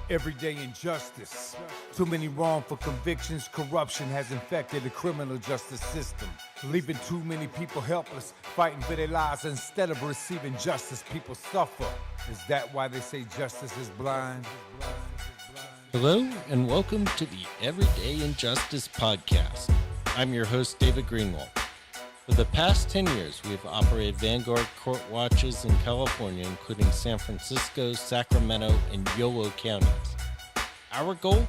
Everyday injustice. Too many wrongful convictions. Corruption has infected the criminal justice system, leaving too many people helpless, fighting for their lives. Instead of receiving justice, people suffer. Is that why they say justice is blind? Hello and welcome to the Everyday Injustice Podcast. I'm your host, David Greenwald. For the past 10 years, we've operated Vanguard Court Watches in California, including San Francisco, Sacramento, and Yolo counties. Our goal?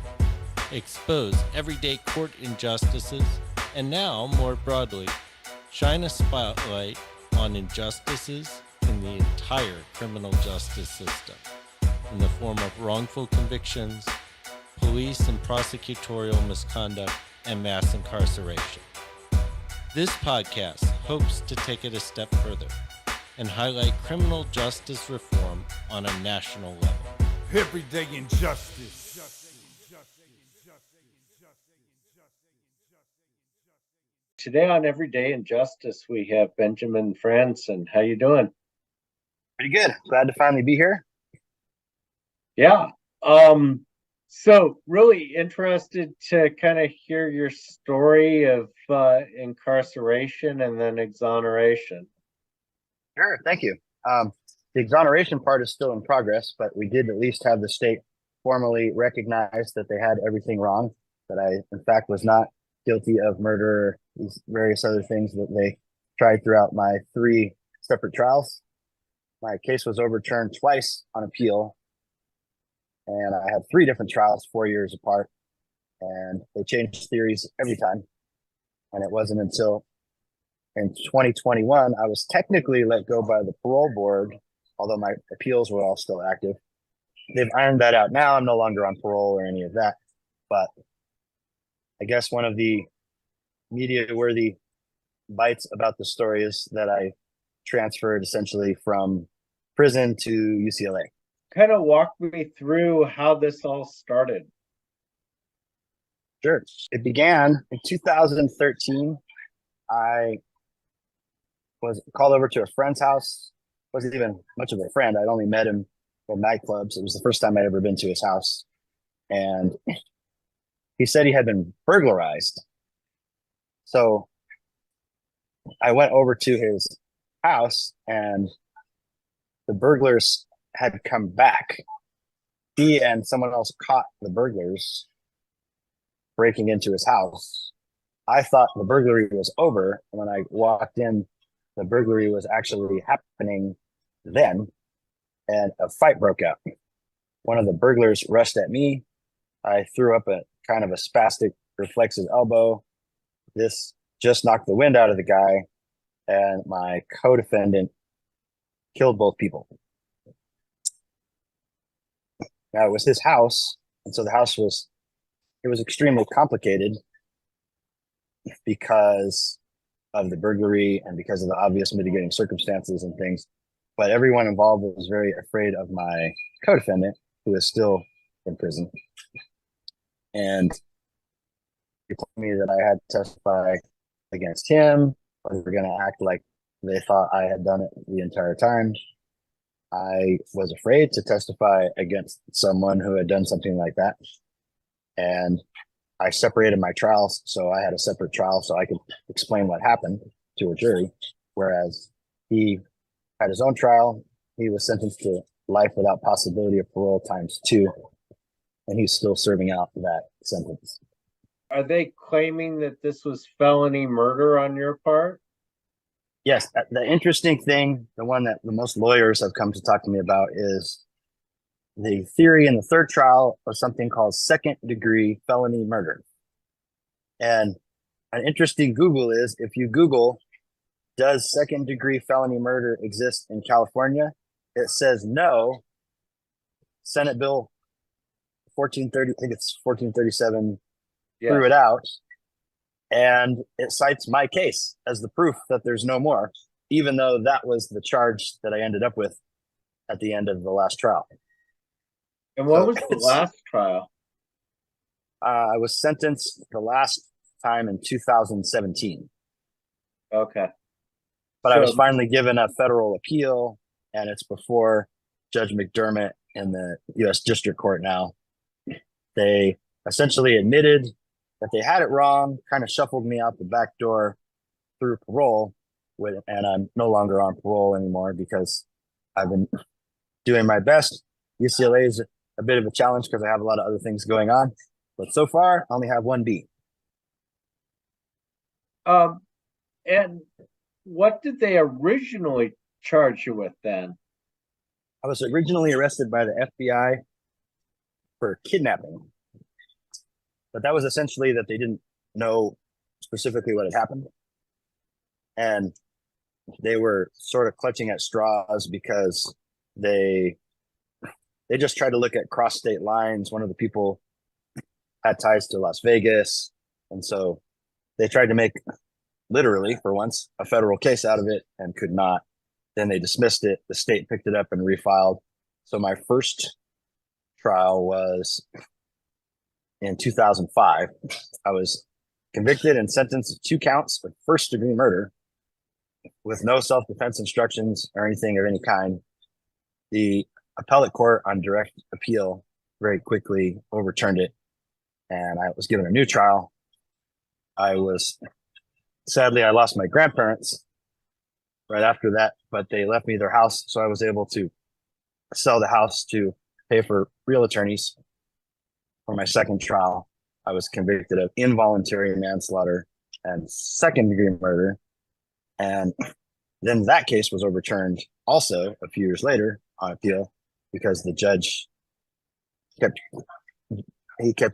Expose everyday court injustices, and now, more broadly, shine a spotlight on injustices in the entire criminal justice system, in the form of wrongful convictions, police and prosecutorial misconduct, and mass incarceration. This podcast hopes to take it a step further and highlight criminal justice reform on a national level. Everyday injustice. Today on Everyday Injustice, we have Benjamin Frandsen. How you doing? Pretty good. Glad to finally be here. Yeah. So really interested to kind of hear your story of incarceration and then exoneration. Sure. Thank you. The exoneration part is still in progress, but we did at least have the state formally recognize that they had everything wrong, that I, in fact, was not guilty of murder, these various other things that they tried throughout my 3 separate trials. My case was overturned twice on appeal, and I had 3 different trials, 4 years apart, and they changed theories every time. And it wasn't until in 2021, I was technically let go by the parole board, although my appeals were all still active. They've ironed that out now. I'm no longer on parole or any of that. But I guess one of the media-worthy bites about the story is that I transferred essentially from prison to UCLA. Kind of walk me through how this all started. Sure. It began in 2013. I was called over to a friend's house. Wasn't even much of a friend. I'd only met him from nightclubs. It was the first time I'd ever been to his house. And he said he had been burglarized. So I went over to his house and the burglars had come back. He and someone else caught the burglars breaking into his house. I thought the burglary was over. And when I walked in, the burglary was actually happening then, and a fight broke out. One of the burglars rushed at me. I threw up a kind of a spastic reflexive elbow. This just knocked the wind out of the guy, and my co-defendant killed both people. Now, it was his house, and so the house was extremely complicated because of the burglary and because of the obvious mitigating circumstances and things. But everyone involved was very afraid of my co-defendant, who is still in prison. And they told me that I had to testify against him, or they were going to act like they thought I had done it the entire time. I was afraid to testify against someone who had done something like that. And I separated my trials, so I had a separate trial so I could explain what happened to a jury, whereas he had his own trial. He was sentenced to life without possibility of parole ×2, and he's still serving out that sentence. Are they claiming that this was felony murder on your part? Yes, the interesting thing, the one that the most lawyers have come to talk to me about, is the theory in the 3rd trial of something called second-degree felony murder. And an interesting Google is, if you Google, does second-degree felony murder exist in California? It says no. Senate Bill 1430, I think it's 1437, threw it out. And it cites my case as the proof that there's no more, even though that was the charge that I ended up with at the end of the last trial. And what was the last trial? I was sentenced the last time in 2017. Okay. But I was finally given a federal appeal, and it's before Judge McDermott in the U.S. District Court now. They essentially admitted that they had it wrong, kind of shuffled me out the back door through parole, and I'm no longer on parole anymore because I've been doing my best. UCLA is a bit of a challenge because I have a lot of other things going on, but so far I only have one B. And what did they originally charge you with then? I was originally arrested by the FBI for kidnapping, but that was essentially that they didn't know specifically what had happened. And they were sort of clutching at straws because they just tried to look at cross state lines. One of the people had ties to Las Vegas. And so they tried to make, literally for once, a federal case out of it and could not. Then they dismissed it. The state picked it up and refiled. So my first trial was in 2005. I was convicted and sentenced to 2 counts of first-degree murder with no self-defense instructions or anything of any kind. The appellate court on direct appeal very quickly overturned it, and I was given a new trial. Sadly, I lost my grandparents right after that, but they left me their house, so I was able to sell the house to pay for real attorneys. For my second trial, I was convicted of involuntary manslaughter and second-degree murder, and then that case was overturned also a few years later on appeal because the judge kept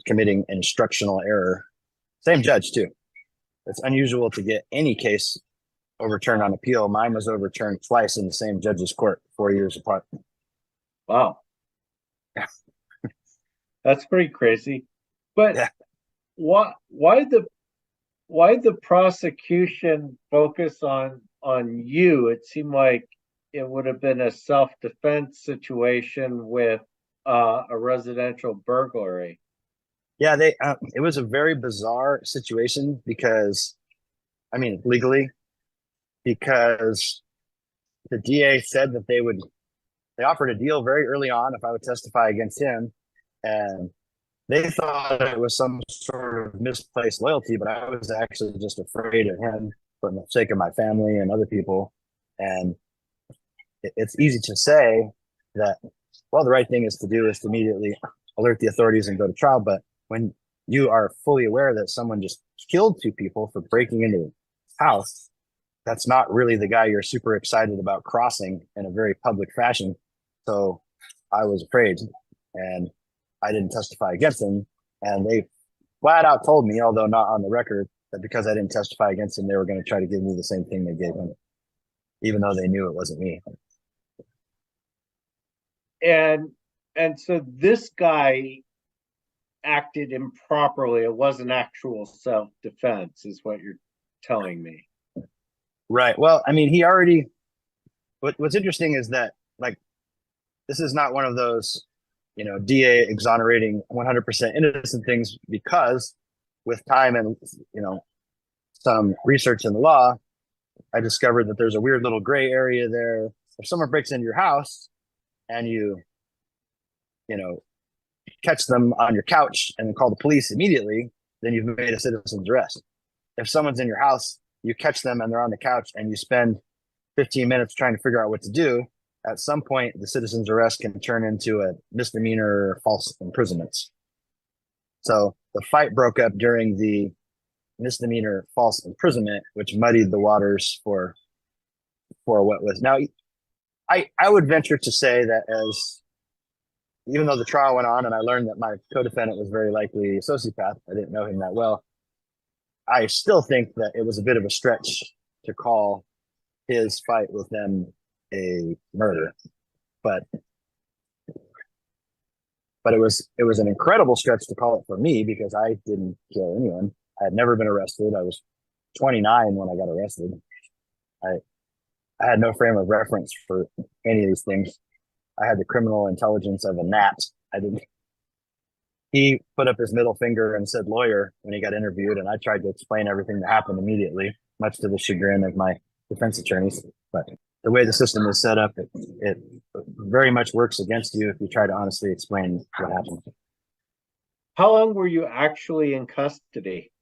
committing instructional error. Same judge too. It's unusual to get any case overturned on appeal. Mine was overturned twice in the same judge's court, 4 years apart. Wow. That's pretty crazy. But yeah. why the prosecution focus on you? It seemed like it would have been a self-defense situation with a residential burglary. Yeah, it was a very bizarre situation because, I mean, legally, because the DA said that they offered a deal very early on if I would testify against him, and they thought it was some sort of misplaced loyalty, but I was actually just afraid of him for the sake of my family and other people. And it's easy to say that, well, the right thing is to do is to immediately alert the authorities and go to trial. But when you are fully aware that someone just killed 2 people for breaking into a house, that's not really the guy you're super excited about crossing in a very public fashion. So I was afraid, and I didn't testify against him. And they flat out told me, although not on the record, that because I didn't testify against him, they were going to try to give me the same thing they gave him, even though they knew it wasn't me. And so this guy acted improperly. It wasn't actual self-defense, is what you're telling me. Right. Well, I mean, he already. What's interesting is that, like, this is not one of those, DA exonerating 100% innocent things, because with time and, some research in the law, I discovered that there's a weird little gray area there. If someone breaks into your house and you catch them on your couch and then call the police immediately, then you've made a citizen's arrest. If someone's in your house, you catch them and they're on the couch and you spend 15 minutes trying to figure out what to do, at some point, the citizen's arrest can turn into a misdemeanor or false imprisonment. So the fight broke up during the misdemeanor false imprisonment, which muddied the waters for what was. Now, I would venture to say that even though the trial went on and I learned that my co-defendant was very likely a sociopath, I didn't know him that well, I still think that it was a bit of a stretch to call his fight with them a murder. But it was an incredible stretch to call it for me, because I didn't kill anyone. I had never been arrested. I was 29 when I got arrested. I had no frame of reference for any of these things. I had the criminal intelligence of a gnat. He put up his middle finger and said lawyer when he got interviewed, and I tried to explain everything that happened immediately, much to the chagrin of my defense attorneys. But the way the system is set up, it very much works against you if you try to honestly explain what happened. How long were you actually in custody?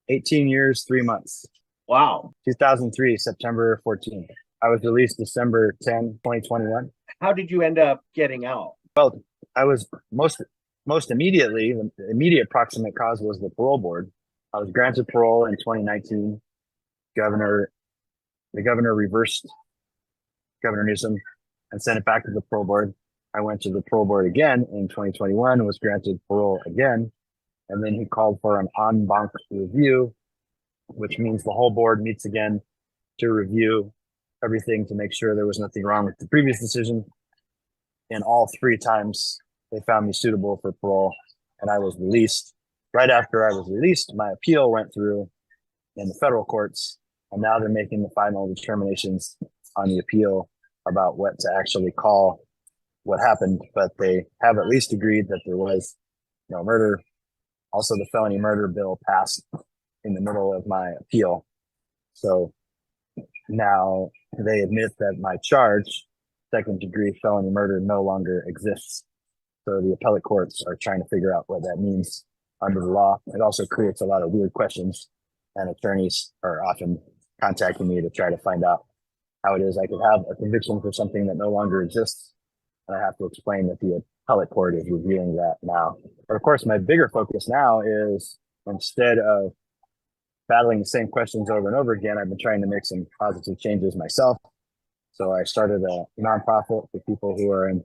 18 years, 3 months. Wow. 2003, September 14th. I was released December 10, 2021. How did you end up getting out? Well, I was most immediately, the immediate proximate cause was the parole board. I was granted parole in 2019. The governor reversed Governor Newsom and sent it back to the parole board. I went to the parole board again in 2021, was granted parole again. And then he called for an en banc review, which means the whole board meets again to review everything to make sure there was nothing wrong with the previous decision. And all 3 times they found me suitable for parole, and I was released. Right after I was released, my appeal went through in the federal courts, and now they're making the final determinations on the appeal about what to actually call what happened. But they have at least agreed that there was no murder. Also, the felony murder bill passed in the middle of my appeal. So now they admit that my charge, second-degree felony murder, no longer exists. So the appellate courts are trying to figure out what that means under the law. It also creates a lot of weird questions, and attorneys are often contacting me to try to find out how it is I could have a conviction for something that no longer exists. And I have to explain that the appellate court is reviewing that now. But of course, my bigger focus now is, instead of battling the same questions over and over again, I've been trying to make some positive changes myself. So I started a nonprofit for people who are in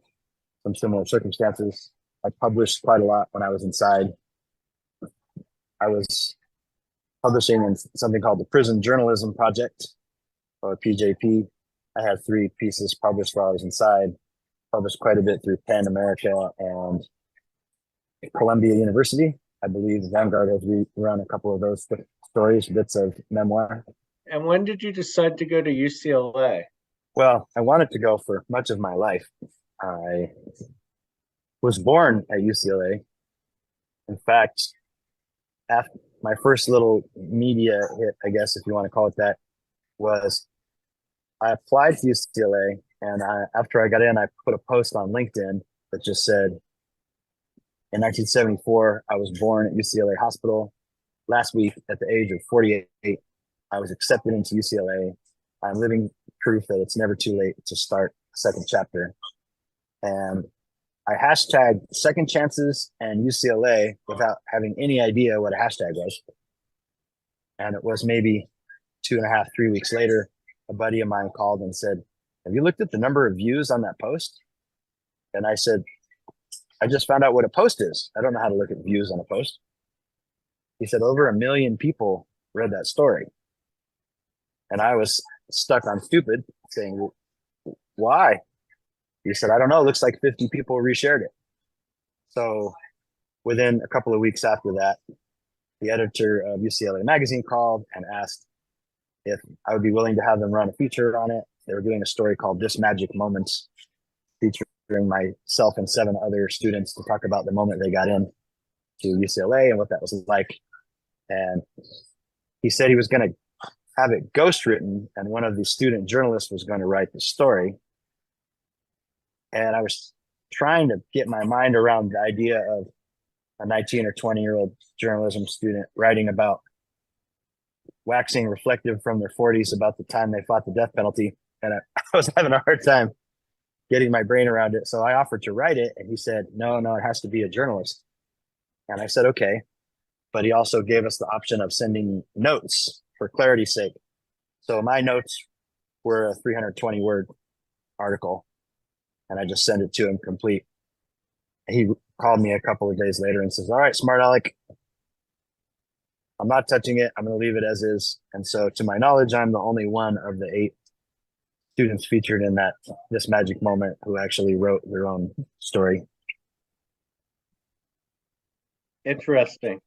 some similar circumstances. I published quite a lot when I was inside. I was publishing in something called the Prison Journalism Project, or PJP. I had 3 pieces published while I was inside. Published quite a bit through PEN America and Columbia University. I believe Vanguard has run a couple of those stories, bits of memoir. And when did you decide to go to UCLA? Well, I wanted to go for much of my life. I was born at UCLA. In fact, after my first little media hit, I guess, if you want to call it that, was I applied to UCLA, and after I got in, I put a post on LinkedIn that just said, in 1974, I was born at UCLA Hospital. Last week, at the age of 48, I was accepted into UCLA. I'm living proof that it's never too late to start a second chapter. And I hashtagged second chances and UCLA without having any idea what a hashtag was. And it was maybe 2.5, 3 weeks later, a buddy of mine called and said, "Have you looked at the number of views on that post?" And I said, "I just found out what a post is. I don't know how to look at views on a post." He said, "Over 1 million people read that story." And I was stuck on stupid, saying, "Why?" He said, "I don't know. It looks like 50 people reshared it." So within a couple of weeks after that, the editor of UCLA Magazine called and asked if I would be willing to have them run a feature on it. They were doing a story called This Magic Moment, featuring myself and 7 other students to talk about the moment they got in to UCLA and what that was like. And he said he was going to have it ghostwritten, and one of the student journalists was going to write the story. And I was trying to get my mind around the idea of a 19 or 20-year-old journalism student writing about waxing reflective from their 40s about the time they fought the death penalty. And I was having a hard time getting my brain around it. So I offered to write it, and he said, no, it has to be a journalist. And I said, okay. But he also gave us the option of sending notes for clarity's sake. So my notes were a 320-word article, and I just sent it to him complete. He called me a couple of days later and says, "All right, smart Alec, I'm not touching it. I'm going to leave it as is." And so to my knowledge, I'm the only one of the 8 students featured in that This Magic Moment who actually wrote their own story. Interesting.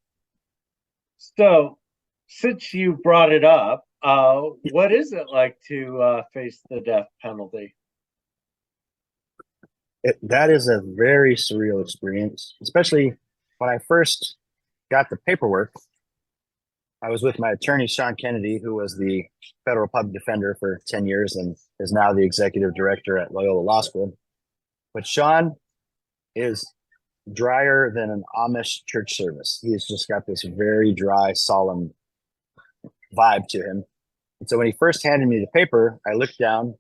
So, since you brought it up, what is it like to face the death penalty? That is a very surreal experience, especially when I first got the paperwork. I was with my attorney, Sean Kennedy, who was the federal public defender for 10 years and is now the executive director at Loyola Law School. But Sean is drier than an Amish church service. He's just got this very dry, solemn vibe to him. And so when he first handed me the paper, I looked down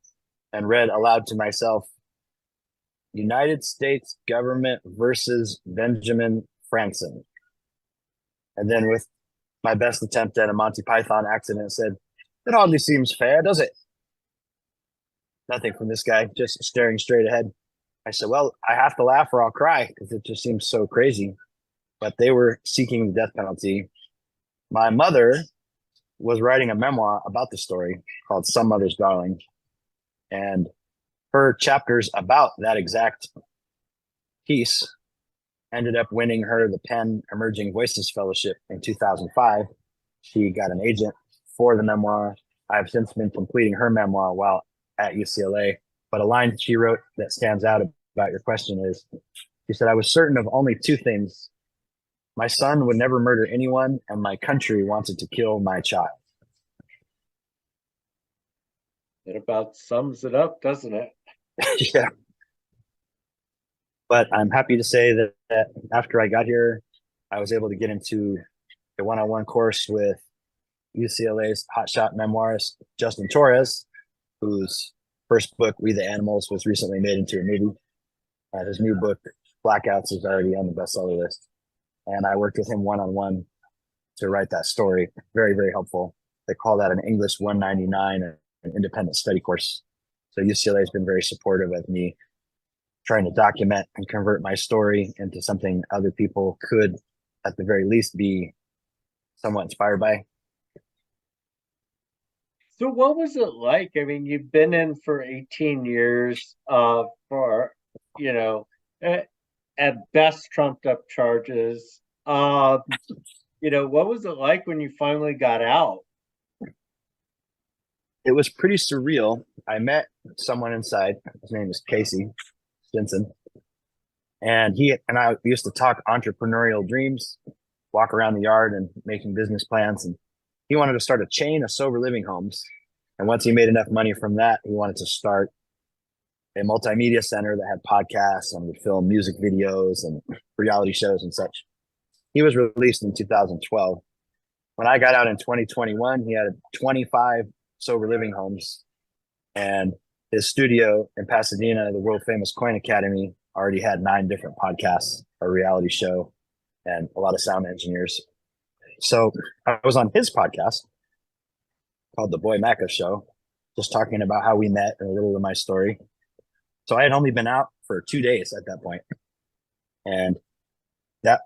and read aloud to myself, United States government versus Benjamin Frandsen. And then with my best attempt at a Monty Python accent, said, it hardly seems fair, does it? Nothing from this guy, just staring straight ahead. I said, well, I have to laugh or I'll cry because it just seems so crazy. But they were seeking the death penalty. My mother was writing a memoir about the story called Some Mother's Darling. And her chapters about that exact piece ended up winning her the Penn Emerging Voices Fellowship in 2005. She got an agent for the memoir. I've since been completing her memoir while at UCLA. But a line she wrote that stands out about your question is, she said, I was certain of only two things. My son would never murder anyone, and my country wanted to kill my child. It about sums it up, doesn't it? Yeah. But I'm happy to say that after I got here, I was able to get into a one-on-one course with UCLA's hotshot memoirist, Justin Torres, whose first book, We the Animals, was recently made into a movie. His new book, Blackouts, is already on the bestseller list. And I worked with him one-on-one to write that story. Very, very helpful. They call that an English 199, an independent study course. So UCLA has been very supportive of me trying to document and convert my story into something other people could, at the very least, be somewhat inspired by. So what was it like? I mean, you've been in for 18 years for, at best trumped up charges. What was it like when you finally got out? It was pretty surreal. I met someone inside. His name is Casey Stinson. And he and I used to talk entrepreneurial dreams, walk around the yard and making business plans. And he wanted to start a chain of sober living homes. And once he made enough money from that, he wanted to start a multimedia center that had podcasts and would film music videos and reality shows and such. He was released in 2012. When I got out in 2021, he had 25 sober living homes, and his studio in Pasadena, the world famous Coin Academy, already had 9 different podcasts, a reality show, and a lot of sound engineers. So I was on his podcast called The Boy Macca Show, just talking about how we met and a little of my story. So I had only been out for 2 days at that point. And that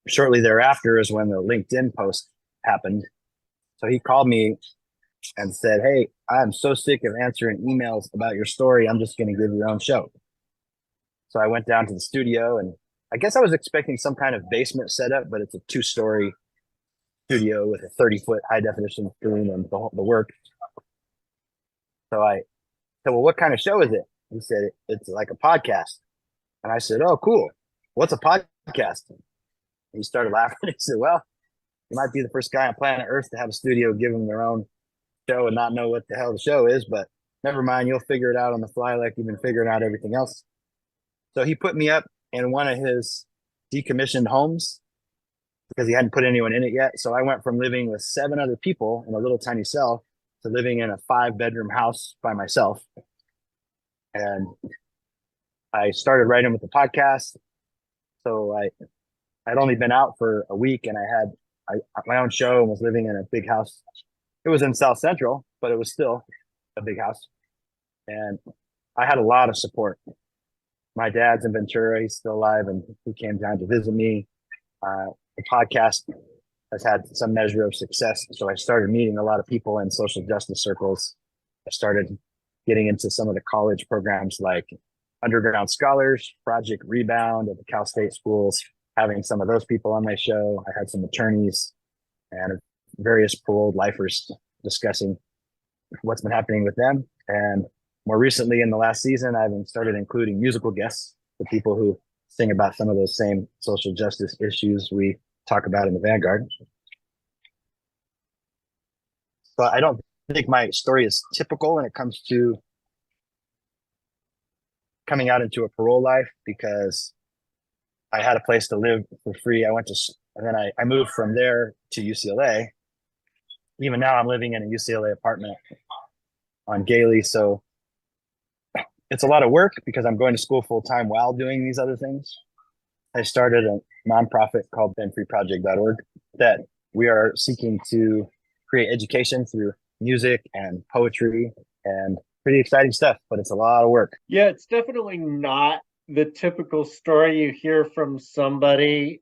shortly thereafter is when the LinkedIn post happened. So he called me and said, hey, I'm so sick of answering emails about your story. I'm just going to give your own show. So I went down to the studio, and I guess I was expecting some kind of basement setup, but it's a 2-story studio with a 30-foot high definition screen and the work. So I said, well, what kind of show is it? He said, it's like a podcast. And I said, oh, cool. What's a podcast? And he started laughing. He said, well, you might be the first guy on planet Earth to have a studio give them their own show and not know what the hell the show is, but never mind, you'll figure it out on the fly like you've been figuring out everything else. So he put me up in one of his decommissioned homes because he hadn't put anyone in it yet. So I went from living with 7 other people in a little tiny cell to living in a 5-bedroom house by myself. And I started writing with the podcast. So I'd only been out for a week, and I had my own show and was living in a big house. It was in South Central, but it was still a big house. And I had a lot of support. My dad's in Ventura. He's still alive, and he came down to visit me. The podcast has had some measure of success. So I started meeting a lot of people in social justice circles. I started getting into some of the college programs like Underground Scholars, Project Rebound at the Cal State schools, having some of those people on my show. I had some attorneys and various paroled lifers discussing what's been happening with them. And more recently in the last season, I've started including musical guests, the people who sing about some of those same social justice issues we talk about in the Vanguard. But I don't think my story is typical when it comes to coming out into a parole life because I had a place to live for free. And then I moved from there to UCLA. Even now I'm living in a UCLA apartment on Gailey. So it's a lot of work because I'm going to school full time while doing these other things. I started a nonprofit called benfreeproject.org that we are seeking to create education through music and poetry and pretty exciting stuff, but it's a lot of work. Yeah, it's definitely not the typical story you hear from somebody.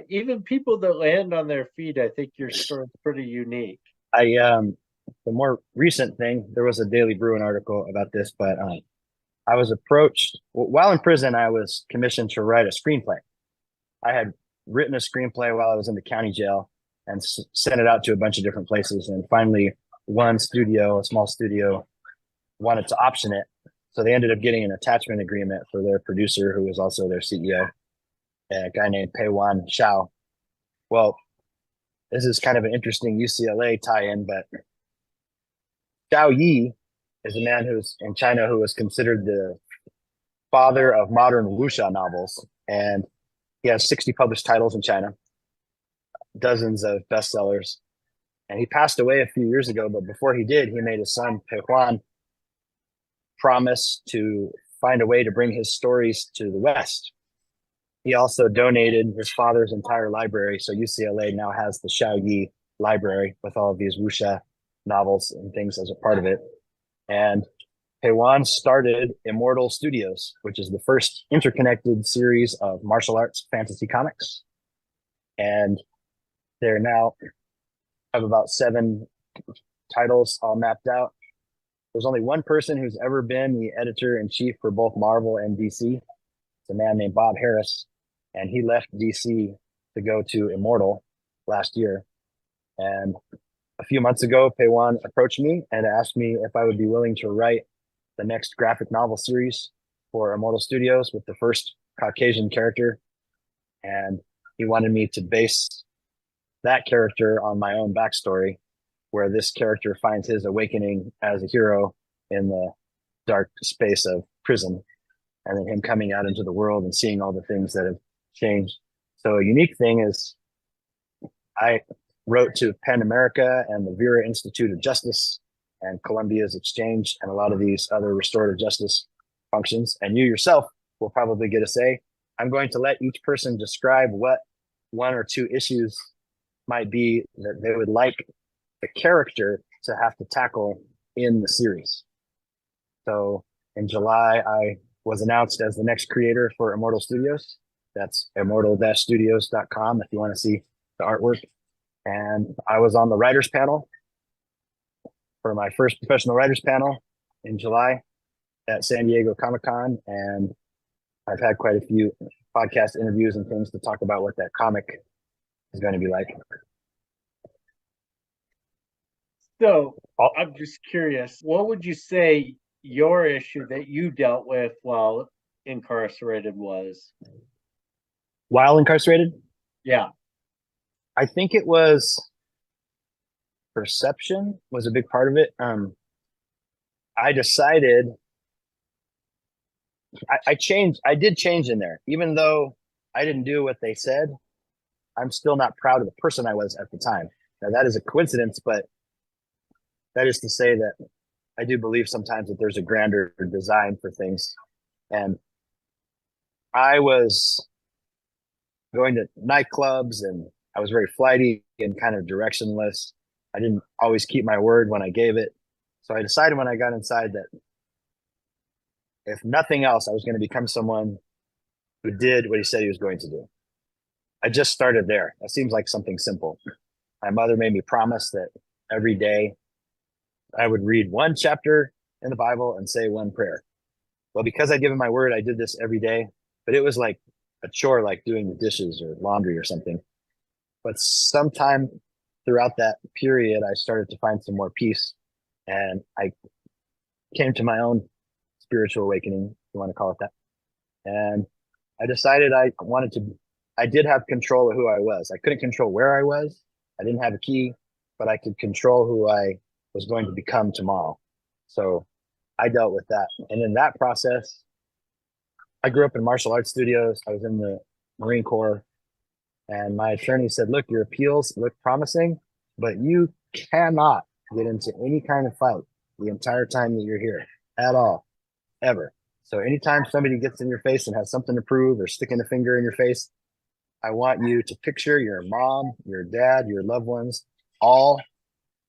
Even people that land on their feet, I think your story's pretty unique. The more recent thing, there was a Daily Bruin article about this, but I was approached while in prison. I was commissioned to write a screenplay. I had written a screenplay while I was in the county jail and sent it out to a bunch of different places. And finally, one studio, a small studio, wanted to option it. So they ended up getting an attachment agreement for their producer, who was also their CEO, a guy named Peiwan Shao. Well, this is kind of an interesting UCLA tie-in, but Zhao Yi is a man who's in China who was considered the father of modern wuxia novels. And he has 60 published titles in China, dozens of bestsellers. And he passed away a few years ago, but before he did, he made his son, Pei Huan, promise to find a way to bring his stories to the West. He also donated his father's entire library. So UCLA now has the Xiao Yi library with all of these wuxia novels and things as a part of it. And Peiwan started Immortal Studios, which is the first interconnected series of martial arts fantasy comics. And they're now have about 7 titles all mapped out. There's only one person who's ever been the editor-in-chief for both Marvel and DC. It's a man named Bob Harris, and he left DC to go to Immortal last year. And a few months ago, Peiwan approached me and asked me if I would be willing to write the next graphic novel series for Immortal Studios with the first Caucasian character. And he wanted me to base that character on my own backstory, where this character finds his awakening as a hero in the dark space of prison, and then him coming out into the world and seeing all the things that have changed. So a unique thing is I wrote to PEN America and the Vera Institute of Justice and Columbia's Exchange and a lot of these other restorative justice functions. And you yourself will probably get a say. I'm going to let each person describe what 1 or 2 issues might be that they would like the character to have to tackle in the series. So in July, I was announced as the next creator for Immortal Studios. That's immortal-studios.com if you want to see the artwork. And I was on the writers panel for my first professional writers panel in July at San Diego Comic-Con. And I've had quite a few podcast interviews and things to talk about what that comic is going to be like. So I'm just curious, what would you say your issue that you dealt with while incarcerated was? While incarcerated? Yeah. I think it was perception was a big part of it. I decided I changed. I did change in there, even though I didn't do what they said. I'm still not proud of the person I was at the time. Now that is a coincidence, but that is to say that I do believe sometimes that there's a grander design for things. And I was going to nightclubs and I was very flighty and kind of directionless. I didn't always keep my word when I gave it. So I decided when I got inside that if nothing else, I was going to become someone who did what he said he was going to do. I just started there. That seems like something simple. My mother made me promise that every day I would read 1 chapter in the Bible and say 1 prayer. Well, because I'd given my word, I did this every day, but it was like a chore, like doing the dishes or laundry or something. But sometime throughout that period, I started to find some more peace, and I came to my own spiritual awakening, if you want to call it that. And I decided I did have control of who I was. I couldn't control where I was. I didn't have a key, but I could control who I was going to become tomorrow. So I dealt with that. And in that process, I grew up in martial arts studios. I was in the Marine Corps, and my attorney said, look, your appeals look promising, but you cannot get into any kind of fight the entire time that you're here at all, ever. So anytime somebody gets in your face and has something to prove or sticking a finger in your face, I want you to picture your mom, your dad, your loved ones, all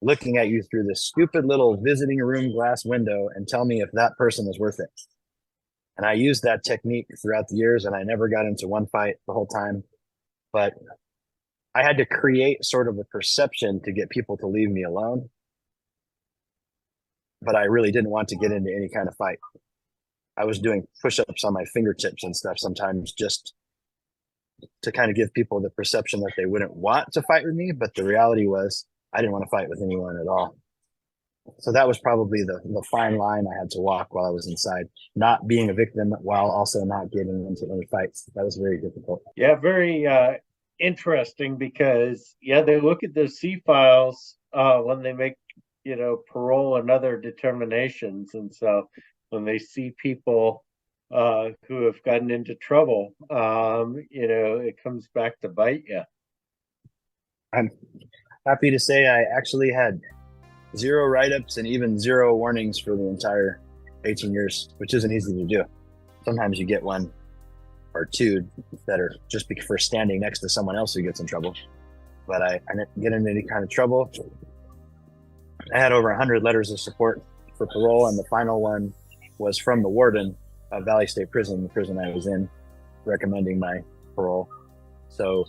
looking at you through this stupid little visiting room glass window and tell me if that person is worth it. And I used that technique throughout the years, and I never got into one fight the whole time. But I had to create sort of a perception to get people to leave me alone. But I really didn't want to get into any kind of fight. I was doing push-ups on my fingertips and stuff sometimes just to kind of give people the perception that they wouldn't want to fight with me. But the reality was I didn't want to fight with anyone at all. So that was probably the fine line I had to walk while I was inside, not being a victim while also not getting into any fights. That was very difficult. Yeah, very interesting because, they look at the C files when they make, parole and other determinations. And so when they see people who have gotten into trouble, it comes back to bite you. I'm happy to say I actually had 0 write-ups and even 0 warnings for the entire 18 years, which isn't easy to do. Sometimes you get 1 or 2 that are just for standing next to someone else who gets in trouble. But I didn't get into any kind of trouble. I had over 100 letters of support for parole, and the final one was from the warden of Valley State Prison, the prison I was in, recommending my parole. So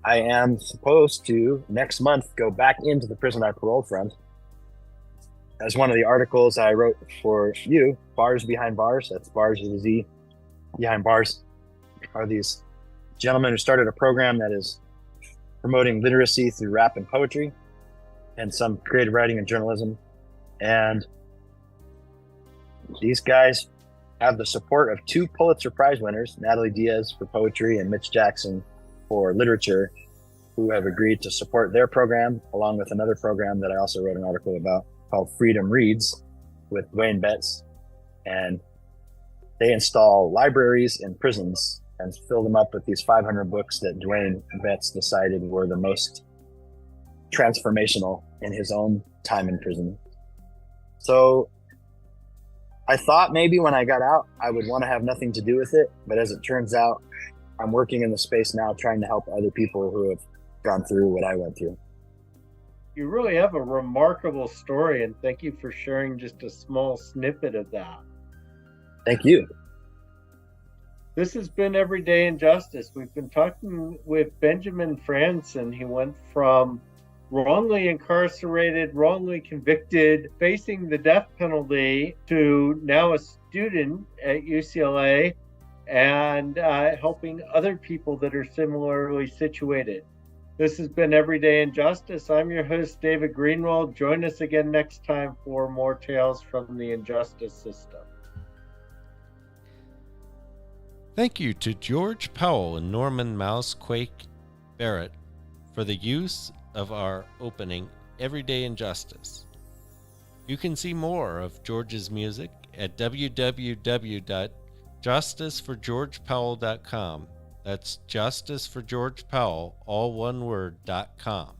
I am supposed to next month go back into the prison I paroled from. As one of the articles I wrote for you, Bars Behind Bars, that's Bars with a Z, Behind Bars, are these gentlemen who started a program that is promoting literacy through rap and poetry and some creative writing and journalism. And these guys have the support of 2 Pulitzer Prize winners, Natalie Diaz for poetry and Mitch Jackson for literature, who have agreed to support their program, along with another program that I also wrote an article about called Freedom Reads with Dwayne Betts. And they install libraries in prisons and fill them up with these 500 books that Dwayne Betts decided were the most transformational in his own time in prison. So I thought maybe when I got out, I would want to have nothing to do with it. But as it turns out, I'm working in the space now trying to help other people who have gone through what I went through. You really have a remarkable story, and thank you for sharing just a small snippet of that. Thank you. This has been Everyday Injustice. We've been talking with Benjamin Frandsen. He went from wrongly incarcerated, wrongly convicted, facing the death penalty, to now a student at UCLA and helping other people that are similarly situated. This has been Everyday Injustice. I'm your host, David Greenwald. Join us again next time for more tales from the injustice system. Thank you to George Powell and Norman Mousequake Barrett for the use of our opening, Everyday Injustice. You can see more of George's music at www.justiceforgeorgepowell.com. That's Justice for George Powell, all one word, .com.